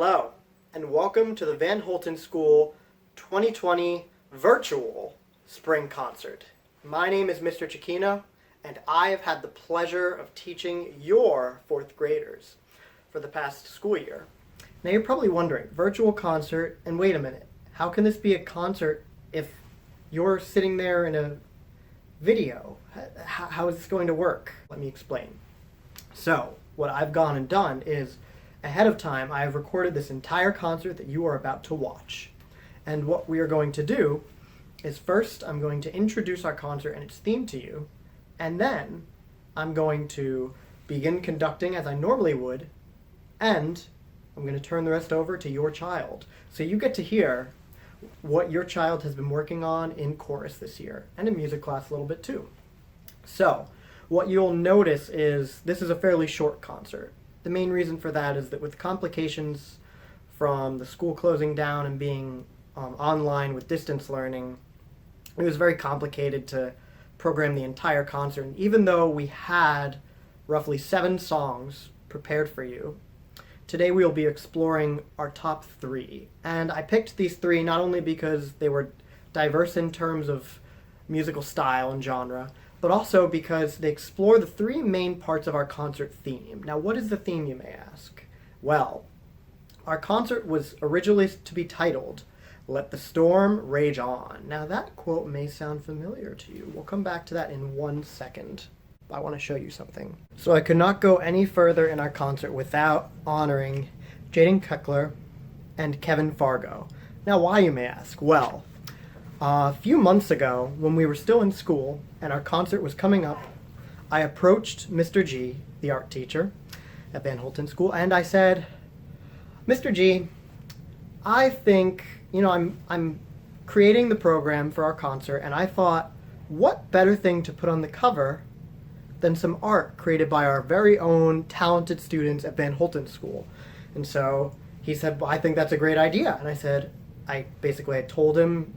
Hello, and welcome to the Van Holten School 2020 Virtual Spring Concert. My name is Mr. Chiquino, and I have had the pleasure of teaching your fourth graders for the past school year. Now you're probably wondering, virtual concert, and wait a minute, how can this be a concert if you're sitting there in a video? How is this going to work? Let me explain. So, what I've gone and done is, ahead of time, I have recorded this entire concert that you are about to watch. And what we are going to do is first I'm going to introduce our concert and its theme to you, and then I'm going to begin conducting as I normally would, and I'm going to turn the rest over to your child. So you get to hear what your child has been working on in chorus this year, and in music class a little bit too. So, what you'll notice is this is a fairly short concert. The main reason for that is that with complications from the school closing down and being online with distance learning, it was very complicated to program the entire concert. And even though we had roughly 7 songs prepared for you, today we will be exploring our top 3. And I picked these 3 not only because they were diverse in terms of musical style and genre, but also because they explore the 3 main parts of our concert theme. Now, what is the theme, you may ask? Well, our concert was originally to be titled, "Let the Storm Rage On." Now, that quote may sound familiar to you. We'll come back to that in 1 second. I want to show you something. So I could not go any further in our concert without honoring Jaden Keckler and Kevin Fargo. Now, why, you may ask? Well, a few months ago, when we were still in school and our concert was coming up, I approached Mr. G, the art teacher at Van Holten School, and I said, "Mr. G, I think, I'm creating the program for our concert, and I thought, what better thing to put on the cover than some art created by our very own talented students at Van Holten School?" And so he said, "Well, I think that's a great idea." And I said, I told him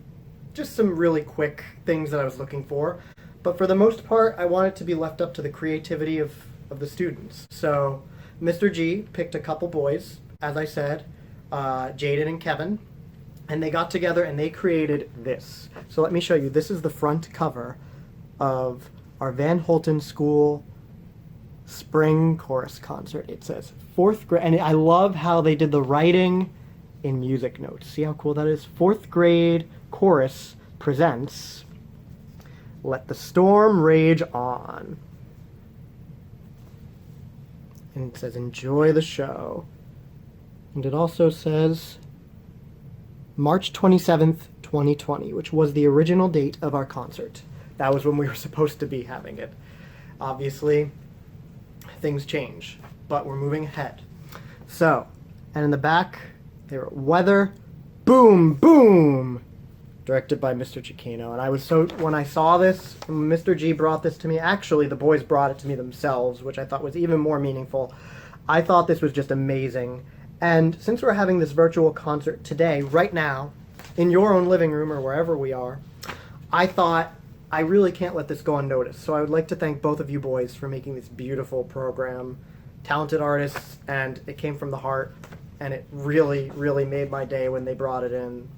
just some really quick things that I was looking for. But for the most part, I want it to be left up to the creativity of the students. So Mr. G picked a couple boys, as I said, Jaden and Kevin, and they got together and they created this. So let me show you. This is the front cover of our Van Holten School Spring Chorus Concert. It says 4th grade, and I love how they did the writing in music notes. See how cool that is? 4th grade chorus presents "Let the Storm Rage On." And it says, "Enjoy the show." And it also says March 27th, 2020, which was the original date of our concert. That was when we were supposed to be having it. Obviously, things change, but we're moving ahead. So, and in the back, they were "Weather, Boom, Boom," directed by Mr. Chiquino. And when I saw this, Mr. G brought this to me. Actually, the boys brought it to me themselves, which I thought was even more meaningful. I thought this was just amazing. And since we're having this virtual concert today, right now, in your own living room or wherever we are, I thought I really can't let this go unnoticed. So I would like to thank both of you boys for making this beautiful program. Talented artists, and it came from the heart, and it really, really made my day when they brought it in.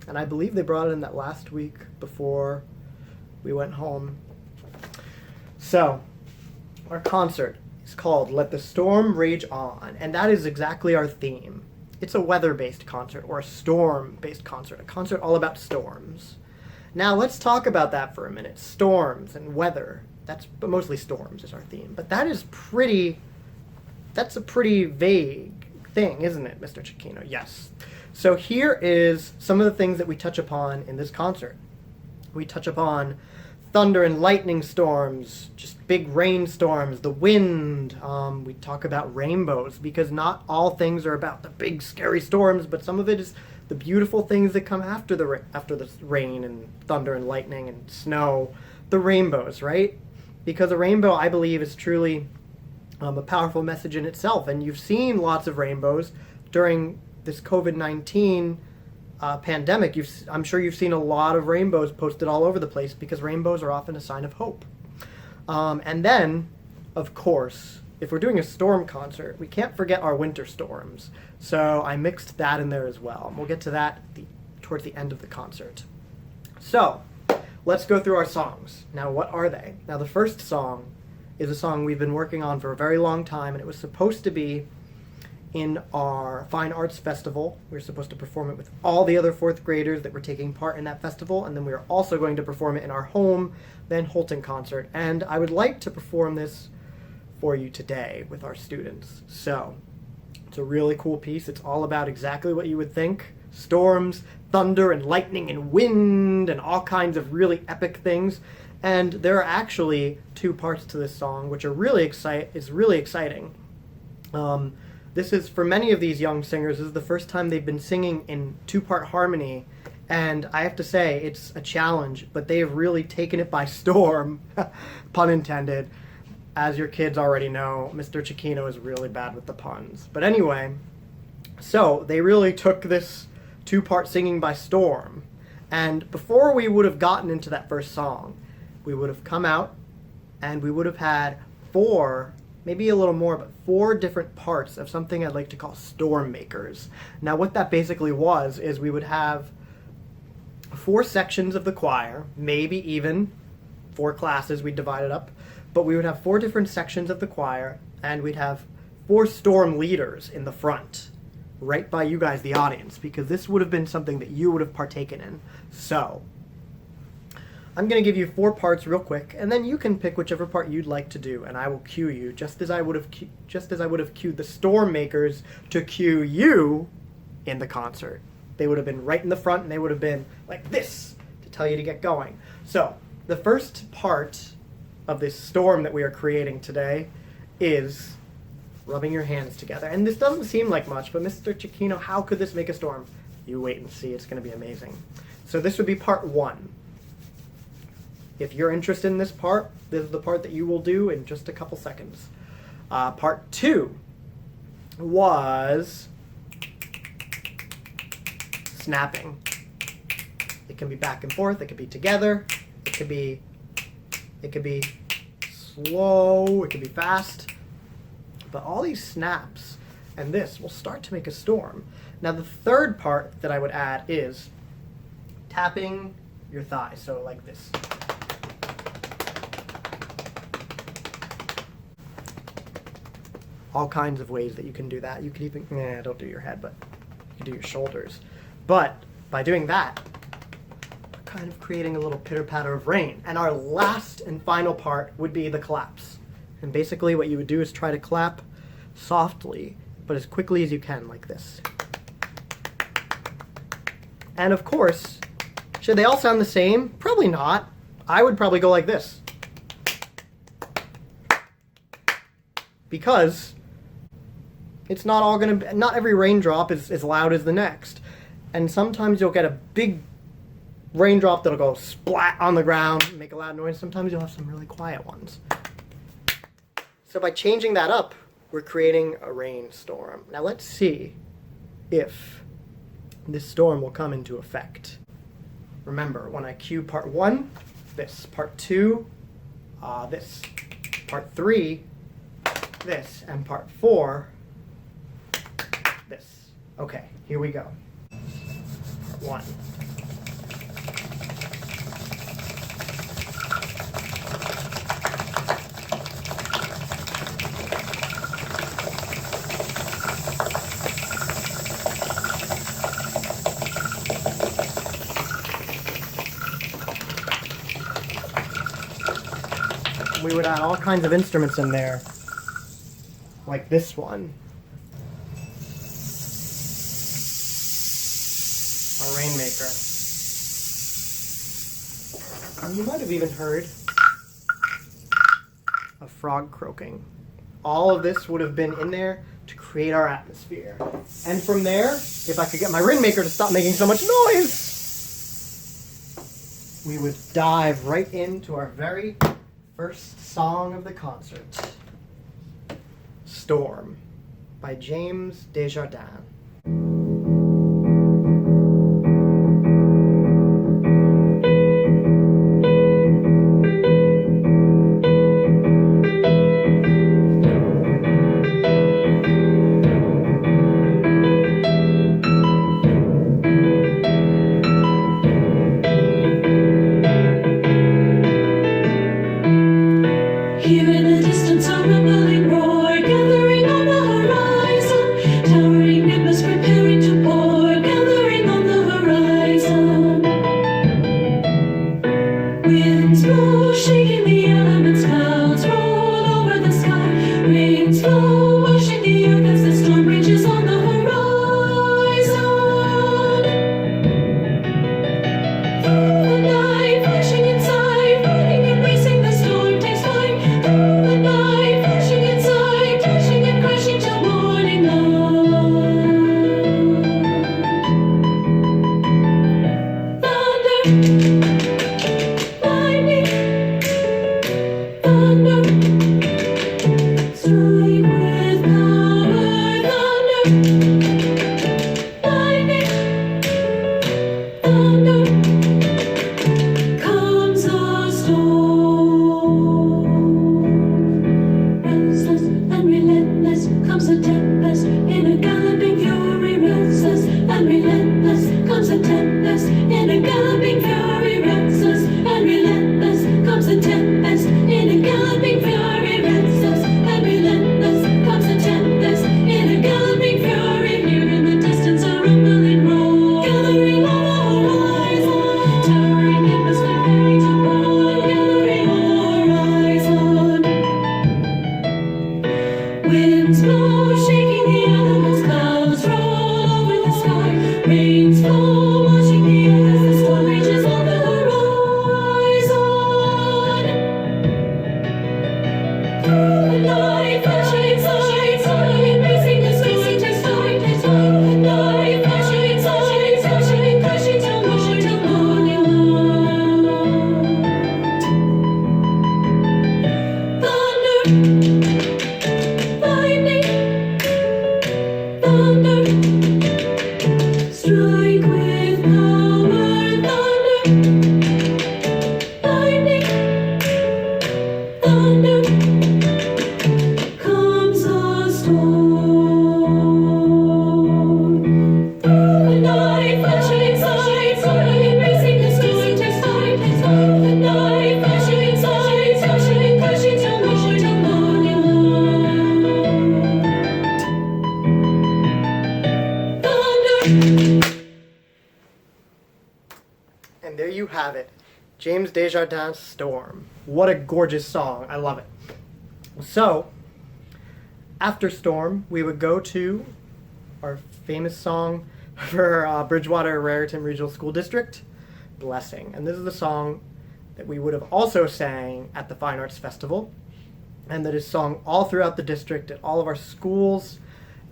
And I believe they brought it in that last week before we went home. So, our concert is called "Let the Storm Rage On," and that is exactly our theme. It's a weather-based concert, or a storm-based concert, a concert all about storms. Now, let's talk about that for a minute. Storms and weather. But mostly storms is our theme. But that's a pretty vague thing, isn't it, Mr. Chiquino? Yes. So here is some of the things that we touch upon in this concert. We touch upon thunder and lightning storms, just big rainstorms, the wind. We talk about rainbows, because not all things are about the big scary storms, but some of it is the beautiful things that come after the rain and thunder and lightning and snow, the rainbows, right? Because a rainbow, I believe, is truly a powerful message in itself. And you've seen lots of rainbows during this COVID-19 pandemic. I'm sure you've seen a lot of rainbows posted all over the place, because rainbows are often a sign of hope. And then, of course, if we're doing a storm concert, we can't forget our winter storms. So I mixed that in there as well. And we'll get to that towards the end of the concert. So let's go through our songs. Now, what are they? Now, the first song is a song we've been working on for a very long time, and it was supposed to be in our Fine Arts Festival. We were supposed to perform it with all the other fourth graders that were taking part in that festival, and then we were also going to perform it in our home Van Holten concert. And I would like to perform this for you today with our students. So it's a really cool piece. It's all about exactly what you would think: storms, thunder and lightning and wind and all kinds of really epic things. And there are actually two parts to this song, which are really exciting. This is, for many of these young singers, this is the first time they've been singing in two-part harmony, and I have to say, it's a challenge, but they have really taken it by storm, pun intended. As your kids already know, Mr. Chiquino is really bad with the puns. But anyway, so they really took this two-part singing by storm, and before we would have gotten into that first song, we would have come out, and we would have had four, maybe a little more, but four different parts of something I'd like to call storm makers. Now, what that basically was is we would have four sections of the choir, maybe even four classes, we'd divide it up, but we would have four different sections of the choir, and we'd have four storm leaders in the front, right by you guys, the audience, because this would have been something that you would have partaken in. So I'm going to give you four parts real quick, and then you can pick whichever part you'd like to do, and I will cue you, just as I would have cued the storm makers to cue you in the concert. They would have been right in the front, and they would have been like this to tell you to get going. So the first part of this storm that we are creating today is rubbing your hands together. And this doesn't seem like much, but Mr. Chiquino, how could this make a storm? You wait and see. It's going to be amazing. So this would be part one. If you're interested in this part, this is the part that you will do in just a couple seconds. Part two was snapping. It can be back and forth. It could be together. It could be slow. It could be fast. But all these snaps and this will start to make a storm. Now, the third part that I would add is tapping your thighs. So like this. All kinds of ways that you can do that. You could even, don't do your head, but you can do your shoulders. But by doing that, we're kind of creating a little pitter-patter of rain. And our last and final part would be the claps. And basically what you would do is try to clap softly, but as quickly as you can, like this. And of course, should they all sound the same? Probably not. I would probably go like this. Because it's not all going to be, not every raindrop is as loud as the next. And sometimes you'll get a big raindrop that'll go splat on the ground and make a loud noise. Sometimes you'll have some really quiet ones. So by changing that up, we're creating a rainstorm. Now let's see if this storm will come into effect. Remember, when I cue part one, this. Part two, this. Part three, this. And part four, this. Okay, here we go. Part one. We would add all kinds of instruments in there, like this one. Our rainmaker. And you might have even heard a frog croaking. All of this would have been in there to create our atmosphere. And from there, if I could get my rainmaker to stop making so much noise, we would dive right into our very first song of the concert, Storm, by James Desjardins. And there you have it, James Desjardins' Storm. What a gorgeous song. I love it. So, after Storm, we would go to our famous song for Bridgewater Raritan Regional School District, Blessing. And this is the song that we would have also sang at the Fine Arts Festival, and that is sung all throughout the district at all of our schools.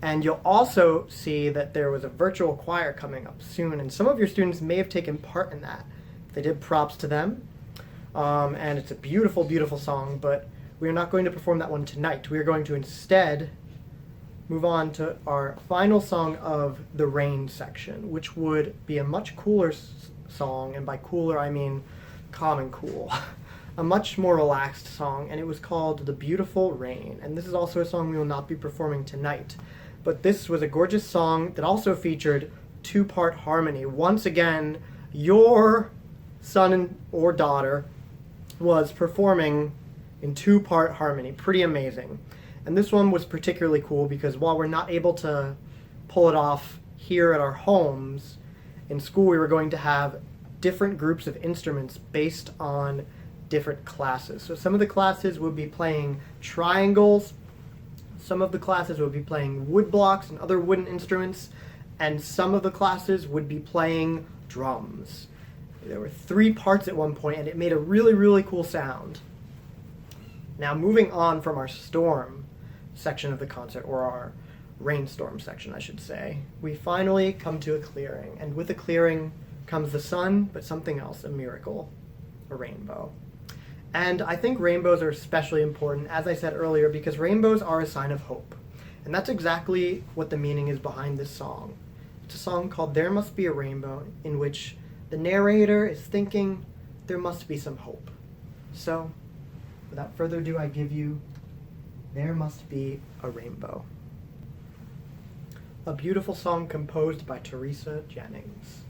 And you'll also see that there was a virtual choir coming up soon, and some of your students may have taken part in that. They did, props to them. And it's a beautiful, beautiful song, but we are not going to perform that one tonight. We are going to instead move on to our final song of the rain section, which would be a much cooler song, and by cooler I mean calm and cool. A much more relaxed song, and it was called The Beautiful Rain. And this is also a song we will not be performing tonight. But this was a gorgeous song that also featured two-part harmony. Once again, your son or daughter was performing in two-part harmony. Pretty amazing. And this one was particularly cool because while we're not able to pull it off here at our homes, in school we were going to have different groups of instruments based on different classes. So some of the classes would be playing triangles, some of the classes would be playing wood blocks and other wooden instruments, and some of the classes would be playing drums. There were 3 parts at one point, and it made a really, really cool sound. Now moving on from our storm section of the concert, or our rainstorm section I should say, we finally come to a clearing, and with the clearing comes the sun, but something else, a miracle, a rainbow. And I think rainbows are especially important, as I said earlier, because rainbows are a sign of hope. And that's exactly what the meaning is behind this song. It's a song called There Must Be a Rainbow, in which the narrator is thinking there must be some hope. So, without further ado, I give you There Must Be a Rainbow. A beautiful song composed by Teresa Jennings.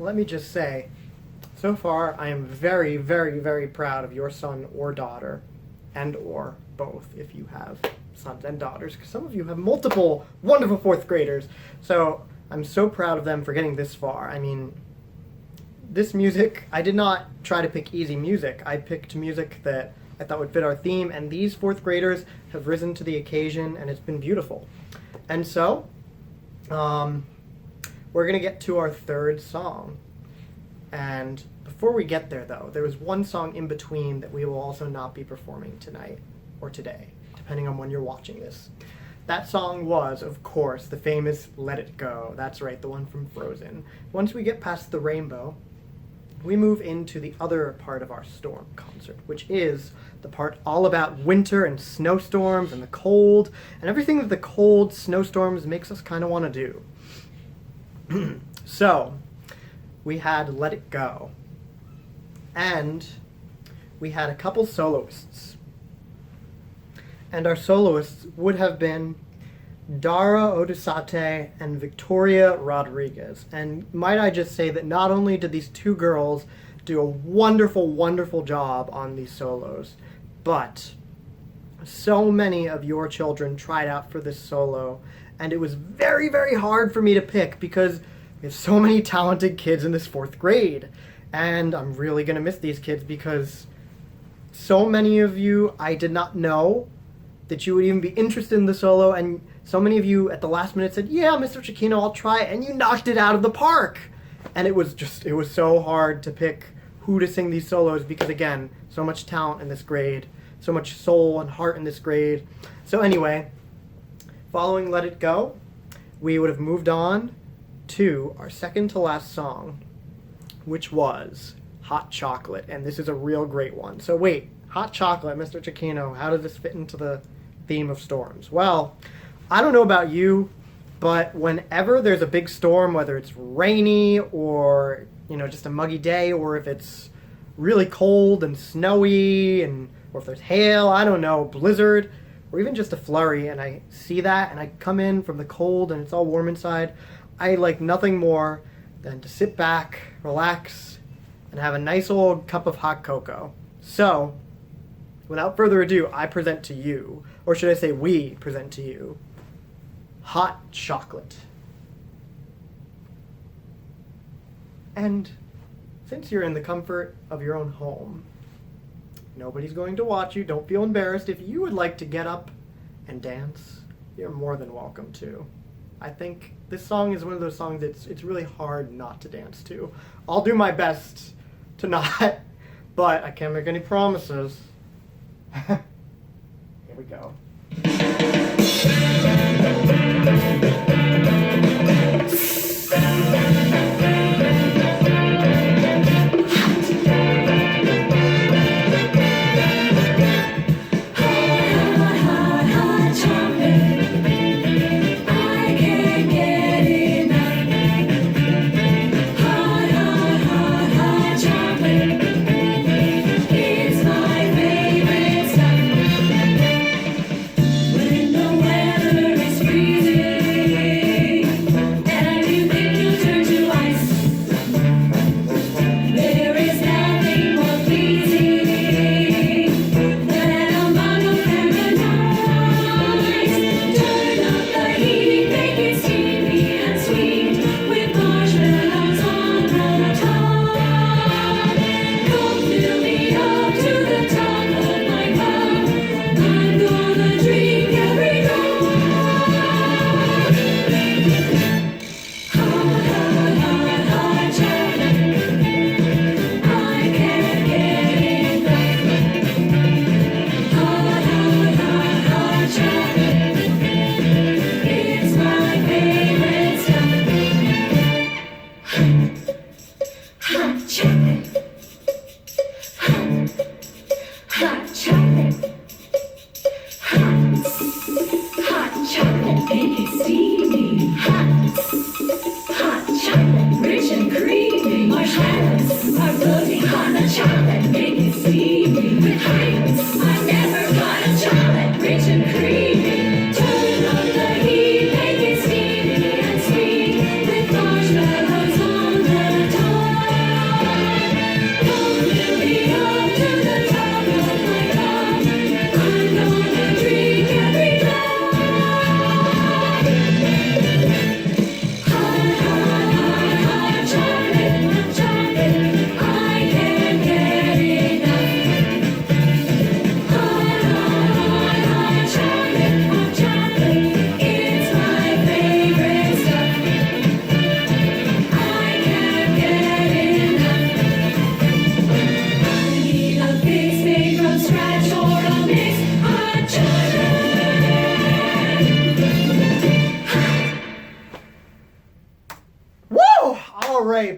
Let me just say, so far I am very, very, very proud of your son or daughter and or both if you have sons and daughters, because some of you have multiple wonderful fourth graders. So I'm so proud of them for getting this far. I mean, this music, I did not try to pick easy music. I picked music that I thought would fit our theme, and these fourth graders have risen to the occasion, and it's been beautiful. And so, we're going to get to our third song. And before we get there, though, there was one song in between that we will also not be performing tonight, or today, depending on when you're watching this. That song was, of course, the famous Let It Go. That's right, the one from Frozen. Once we get past the rainbow, we move into the other part of our storm concert, which is the part all about winter and snowstorms and the cold, and everything that the cold snowstorms makes us kind of want to do. So, we had Let It Go, and we had a couple soloists. And our soloists would have been Dara Odusate and Victoria Rodriguez. And might I just say that not only did these two girls do a wonderful, wonderful job on these solos, but so many of your children tried out for this solo, and it was very, very hard for me to pick because we have so many talented kids in this fourth grade. And I'm really going to miss these kids because so many of you, I did not know that you would even be interested in the solo, and so many of you at the last minute said, yeah, Mr. Cicchino, I'll try it, and you knocked it out of the park. And it was so hard to pick who to sing these solos because, again, so much talent in this grade, so much soul and heart in this grade. So anyway, following Let It Go, we would have moved on to our second to last song, which was Hot Chocolate, and this is a real great one. So wait, Hot Chocolate, Mr. Cicchino, how does this fit into the theme of storms? Well, I don't know about you, but whenever there's a big storm, whether it's rainy or, just a muggy day, or if it's really cold and snowy, or if there's hail, I don't know, blizzard, or even just a flurry, and I see that, and I come in from the cold and it's all warm inside, I like nothing more than to sit back, relax, and have a nice old cup of hot cocoa. So, without further ado, I present to you, or should I say we present to you, Hot Chocolate. And since you're in the comfort of your own home, nobody's going to watch you, don't feel embarrassed. If you would like to get up and dance, you're more than welcome to. I think this song is one of those songs it's really hard not to dance to. I'll do my best to not, but I can't make any promises. Here we go.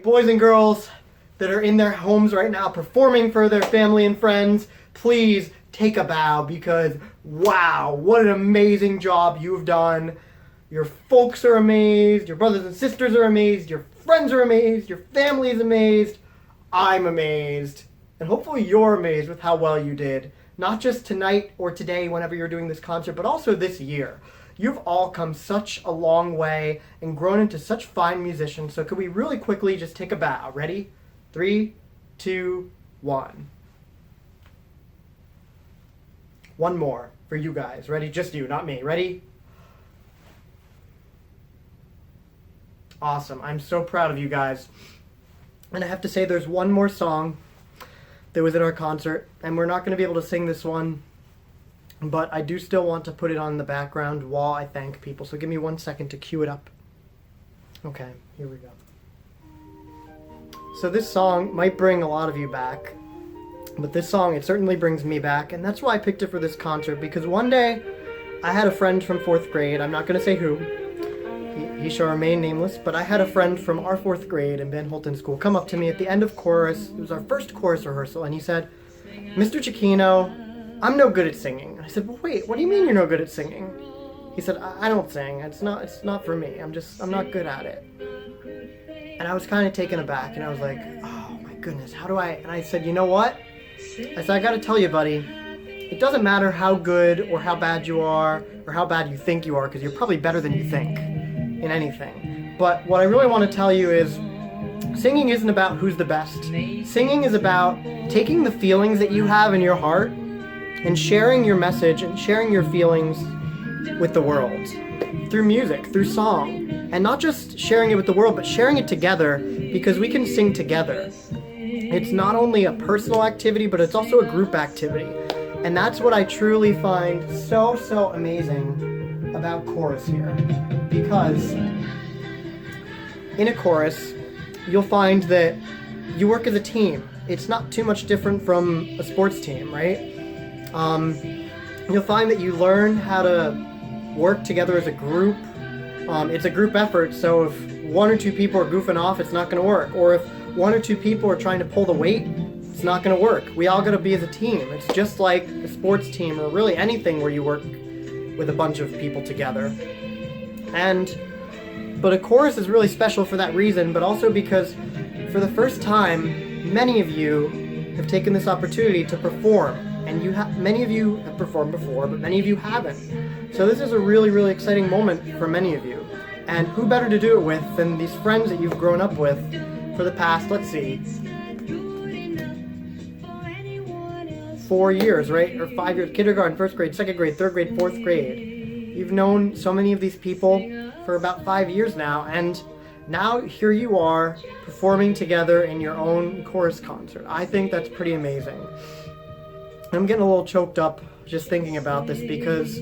boys and girls that are in their homes right now performing for their family and friends, please take a bow because, wow, what an amazing job you've done. Your folks are amazed, your brothers and sisters are amazed, your friends are amazed, your family is amazed, I'm amazed. And hopefully you're amazed with how well you did. Not just tonight or today whenever you're doing this concert, but also this year. You've all come such a long way and grown into such fine musicians. So could we really quickly just take a bow? Ready? 3, 2, 1. One more for you guys. Ready? Just you, not me. Ready? Awesome. I'm so proud of you guys. And I have to say there's one more song that was at our concert, and we're not going to be able to sing this one, but I do still want to put it on in the background while I thank people. So give me 1 second to cue it up. Okay, here we go. So this song might bring a lot of you back, but this song, it certainly brings me back, and that's why I picked it for this concert, because one day I had a friend from 4th grade, I'm not going to say who, he shall remain nameless, but I had a friend from our 4th grade in Van Holten School come up to me at the end of chorus, it was our first chorus rehearsal, and he said, "Mr. Chiquino, I'm no good at singing." And I said, "Well, wait, what do you mean you're no good at singing?" He said, I don't sing, it's not for me, I'm not good at it." And I was kind of taken aback, and I was like, oh my goodness, how do I, and I said, "You know what?" I said, "I gotta tell you, buddy, it doesn't matter how good or how bad you are, or how bad you think you are, because you're probably better than you think in anything. But what I really want to tell you is, singing isn't about who's the best. Singing is about taking the feelings that you have in your heart and sharing your message and sharing your feelings with the world through music, through song. And not just sharing it with the world, but sharing it together, because we can sing together. It's not only a personal activity, but it's also a group activity. And that's what I truly find so amazing about chorus here. Because in a chorus, you'll find that you work as a team. It's not too much different from a sports team, right? You'll find that you learn how to work together as a group. It's a group effort, so if 1 or 2 people are goofing off, it's not going to work. Or if 1 or 2 people are trying to pull the weight, it's not going to work. We all got to be as a team. It's just like a sports team, or really anything where you work with a bunch of people together. But a chorus is really special for that reason, but also because for the first time, many of you have taken this opportunity to perform. And many of you have performed before, but many of you haven't. So this is a really exciting moment for many of you. And who better to do it with than these friends that you've grown up with for the past, let's see, 4 years, right? Or 5 years, kindergarten, 1st grade, 2nd grade, 3rd grade, 4th grade. You've known so many of these people for about 5 years now, and now here you are performing together in your own chorus concert. I think that's pretty amazing. I'm getting a little choked up just thinking about this, because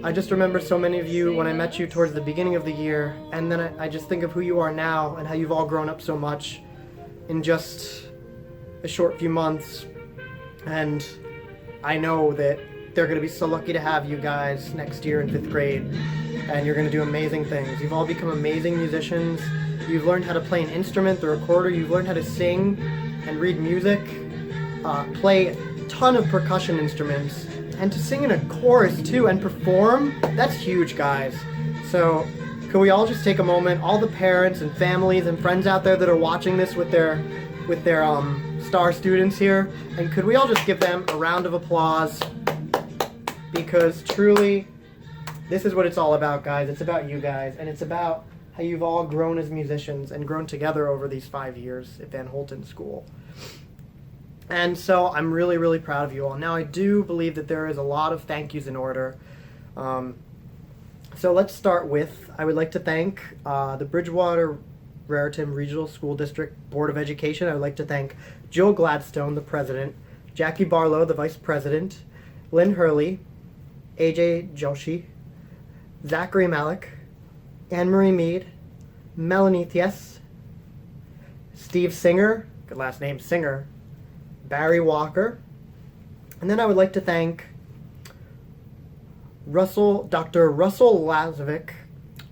I just remember so many of you when I met you towards the beginning of the year, and then I just think of who you are now and how you've all grown up so much in just a short few months. And I know that they're going to be so lucky to have you guys next year in 5th grade, and you're going to do amazing things. You've all become amazing musicians. You've learned how to play an instrument, the recorder. You've learned how to sing and read music, play a ton of percussion instruments, and to sing in a chorus too and perform. That's huge, guys. So could we all just take a moment, all the parents and families and friends out there that are watching this with their star students here, and could we all just give them a round of applause? Because truly, this is what it's all about, guys. It's about you guys, and it's about how you've all grown as musicians and grown together over these 5 years at Van Holten School. And so I'm really proud of you all. Now, I do believe that there is a lot of thank yous in order. So let's start with, I would like to thank the Bridgewater Raritan Regional School District Board of Education. I would like to thank Jill Gladstone, the president, Jackie Barlow, the vice president, Lynn Hurley, AJ Joshi, Zachary Malik, Anne-Marie Mead, Melanie Thies, Steve Singer, good last name, Singer, Barry Walker, and then I would like to thank Dr. Russell Lazovic,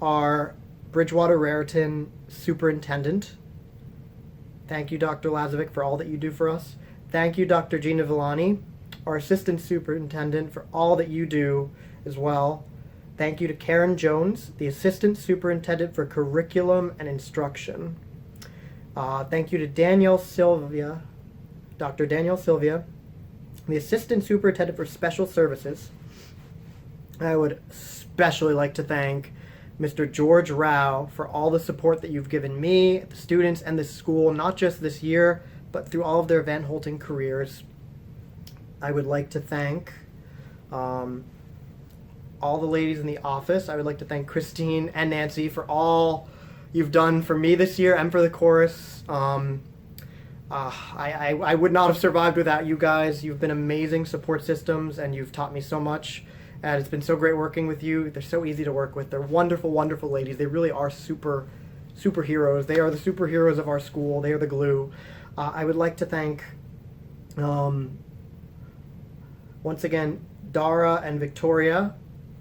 our Bridgewater Raritan superintendent, Thank you, Dr. Lazovic, for all that you do for us. Thank you, Dr. Gina Villani, our assistant superintendent, for all that you do as well. Thank you to Karen Jones, the assistant superintendent for curriculum and instruction. Thank you to Danielle Sylvia, Dr. Danielle Sylvia, the assistant superintendent for special services. I would especially like to thank Mr. George Rao for all the support that you've given me, the students, and the school, not just this year, but through all of their Van Holten careers. I would like to thank all the ladies in the office. I would like to thank Christine and Nancy for all you've done for me this year and for the chorus. I would not have survived without you guys. You've been amazing support systems, and you've taught me so much. And it's been so great working with you. They're so easy to work with. They're wonderful, wonderful ladies. They really are superheroes. They are the superheroes of our school. They are the glue. I would like to thank, once again, Dara and Victoria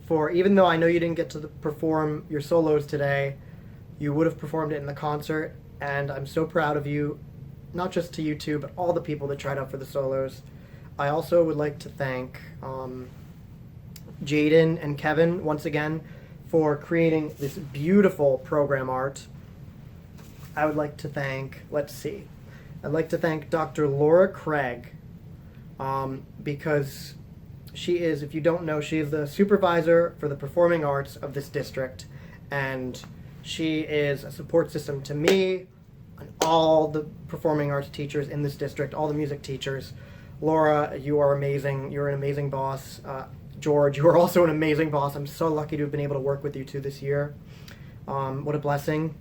for, even though I know you didn't get to perform your solos today, you would have performed it in the concert. And I'm so proud of you, not just to you two, but all the people that tried out for the solos. I also would like to thank Jaden and Kevin once again for creating this beautiful program art. I would like to thank, I'd like to thank Dr. Laura Craig because she is, if you don't know, she is the supervisor for the performing arts of this district, and she is a support system to me and all the performing arts teachers in this district, all the music teachers. Laura, you are amazing. You're an amazing boss. George, you are also an amazing boss. I'm so lucky to have been able to work with you two this year. What a blessing.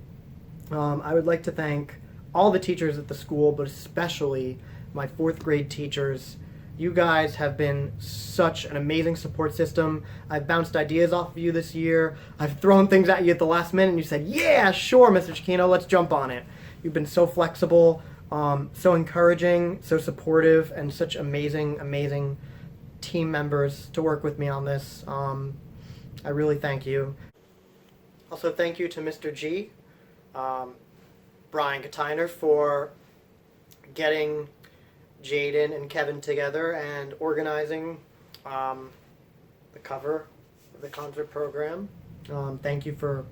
I would like to thank all the teachers at the school, but especially my 4th grade teachers. You guys have been such an amazing support system. I've bounced ideas off of you this year. I've thrown things at you at the last minute, and you said, yeah, sure, Mr. Chiquino, let's jump on it. You've been so flexible, so encouraging, so supportive, and such amazing, amazing team members to work with me on this. I really thank you. Also, thank you to Mr. G, Brian Katiner, for getting Jaden and Kevin together and organizing the cover of the concert program. Thank you for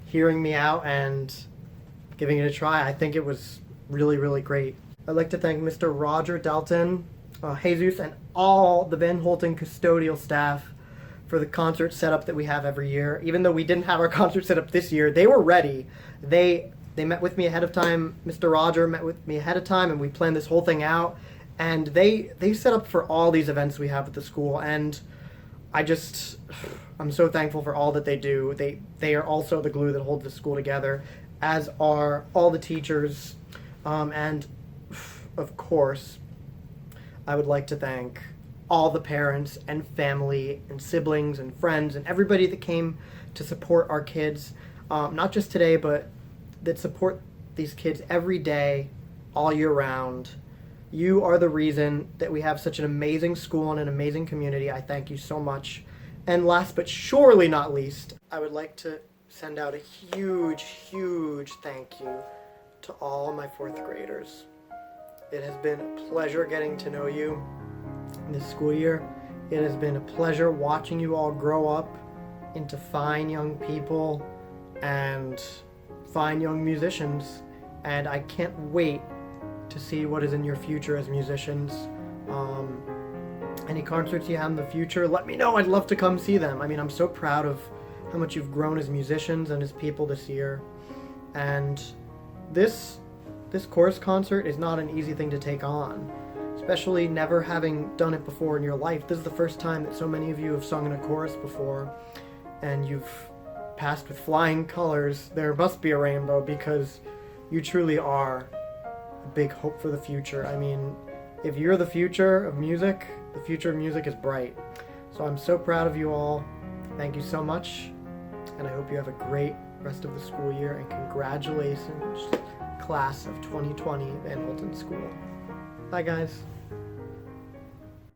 hearing me out and giving it a try. I think it was really, really great. I'd like to thank Mr. Roger Dalton, Jesus, and all the Van Holten custodial staff for the concert setup that we have every year. Even though we didn't have our concert set up this year, they were ready. They met with me ahead of time. Mr. Roger met with me ahead of time, and we planned this whole thing out. And they set up for all these events we have at the school. And I'm so thankful for all that they do. They are also the glue that holds the school together, as are all the teachers. And of course, I would like to thank all the parents and family and siblings and friends and everybody that came to support our kids, not just today, but that support these kids every day, all year round. You are the reason that we have such an amazing school and an amazing community. I thank you so much. And last but surely not least, I would like to send out a huge, huge thank you to all my 4th graders. It has been a pleasure getting to know you this school year. It has been a pleasure watching you all grow up into fine young people and fine young musicians. And I can't wait to see what is in your future as musicians. Any concerts you have in the future, let me know. I'd love to come see them. I mean, I'm so proud of how much you've grown as musicians and as people this year. And this chorus concert is not an easy thing to take on, especially never having done it before in your life. This is the first time that so many of you have sung in a chorus before, and you've passed with flying colors. There must be a rainbow, because you truly are a big hope for the future. I mean, if you're the future of music, the future of music is bright. So I'm so proud of you all. Thank you so much, and I hope you have a great rest of the school year, and congratulations, class of 2020 Van Holten School. Bye, guys.